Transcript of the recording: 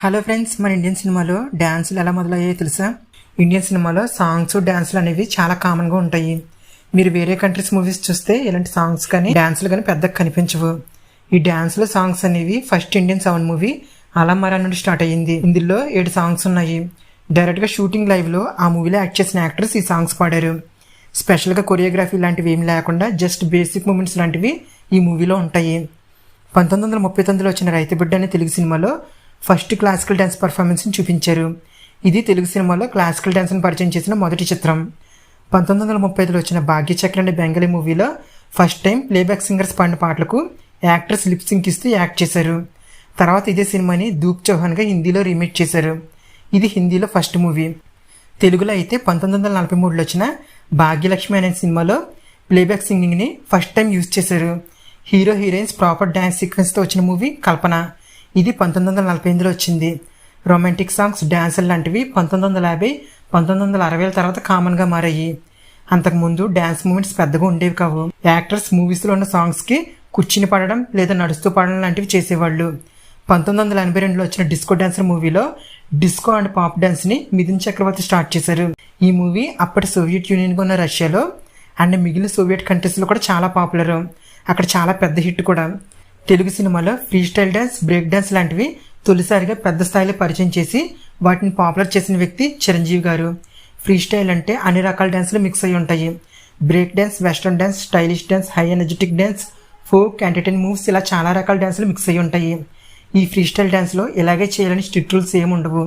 Hello friends, మన Indian సినిమాలో డ్యాన్సులు ఎలా మొదలయ్యాయో తెలుసా? ఇండియన్ సినిమాలో సాంగ్స్ డ్యాన్సులు అనేవి చాలా కామన్గా ఉంటాయి. మీరు వేరే కంట్రీస్ మూవీస్ చూస్తే ఇలాంటి సాంగ్స్ కానీ డ్యాన్సులు కానీ పెద్దగా కనిపించవు. ఈ డ్యాన్సులు సాంగ్స్ అనేవి ఫస్ట్ ఇండియన్ సౌండ్ మూవీ అలమరా నుండి స్టార్ట్ అయ్యింది. ఇందులో 7 సాంగ్స్ ఉన్నాయి. డైరెక్ట్గా షూటింగ్ లైవ్లో ఆ మూవీలో యాక్ట్ చేసిన యాక్టర్స్ ఈ సాంగ్స్ పాడారు. స్పెషల్గా కొరియోగ్రఫీ లాంటివి ఏమి లేకుండా జస్ట్ బేసిక్ మూమెంట్స్ లాంటివి ఈ మూవీలో ఉంటాయి. 1939లో వచ్చిన రైతు బిడ్డ అనే తెలుగు సినిమాలో ఫస్ట్ క్లాసికల్ డ్యాన్స్ పర్ఫార్మెన్స్ని చూపించారు. ఇది తెలుగు సినిమాలో క్లాసికల్ డ్యాన్స్ని పరిచయం చేసిన మొదటి చిత్రం. 1935లో వచ్చిన భాగ్యచక్ర అనే బెంగాలీ మూవీలో ఫస్ట్ టైం ప్లేబ్యాక్ సింగర్స్ పాడిన పాటలకు యాక్టర్స్ లిప్ సింక్ ఇస్తూ యాక్ట్ చేశారు. తర్వాత ఇదే సినిమాని దూప్ చౌహాన్గా హిందీలో రీమేక్ చేశారు. ఇది హిందీలో ఫస్ట్ మూవీ. తెలుగులో అయితే 1943లో వచ్చిన భాగ్యలక్ష్మి అనే సినిమాలో ప్లేబ్యాక్ సింగింగ్ని ఫస్ట్ టైం యూజ్ చేశారు. హీరో హీరోయిన్స్ ప్రాపర్ డ్యాన్స్ సీక్వెన్స్తో వచ్చిన మూవీ కల్పన. ఇది 1948లో వచ్చింది. రొమాంటిక్ సాంగ్స్, డ్యాన్సులు లాంటివి 1950, 1960ల తర్వాత కామన్గా మారాయి. అంతకుముందు డ్యాన్స్ మూమెంట్స్ పెద్దగా ఉండేవి కావు. యాక్టర్స్ మూవీస్లో ఉన్న సాంగ్స్కి కూర్చుని పాడడం లేదా నడుస్తూ పాడడం లాంటివి చేసేవాళ్ళు. 1982లో వచ్చిన డిస్కో డాన్సర్ మూవీలో డిస్కో అండ్ పాప్ డాన్స్ని మిథున్ చక్రవర్తి స్టార్ట్ చేశారు. ఈ మూవీ అప్పటి సోవియట్ యూనియన్గా ఉన్న రష్యాలో అండ్ మిగిలిన సోవియట్ కంట్రీస్లో కూడా చాలా పాపులర్. అక్కడ చాలా పెద్ద హిట్ కూడా. తెలుగు సినిమాలో free style dance, break dance లాంటివి తొలిసారిగా పెద్ద స్థాయిలో పరిచయం చేసి వాటిని పాపులర్ చేసిన వ్యక్తి చిరంజీవి గారు. ఫ్రీ స్టైల్ అంటే అన్ని రకాల డ్యాన్స్లు మిక్స్ అయి ఉంటాయి. Break dance, western dance, stylish dance, high energetic dance, folk, entertain moves ఇలా చాలా రకాల డ్యాన్సులు మిక్స్ అయి ఉంటాయి. ఈ ఫ్రీ స్టైల్ డ్యాన్స్లో ఇలాగే చేయాలని స్ట్రిక్ట్ రూల్స్ ఏమి ఉండవు.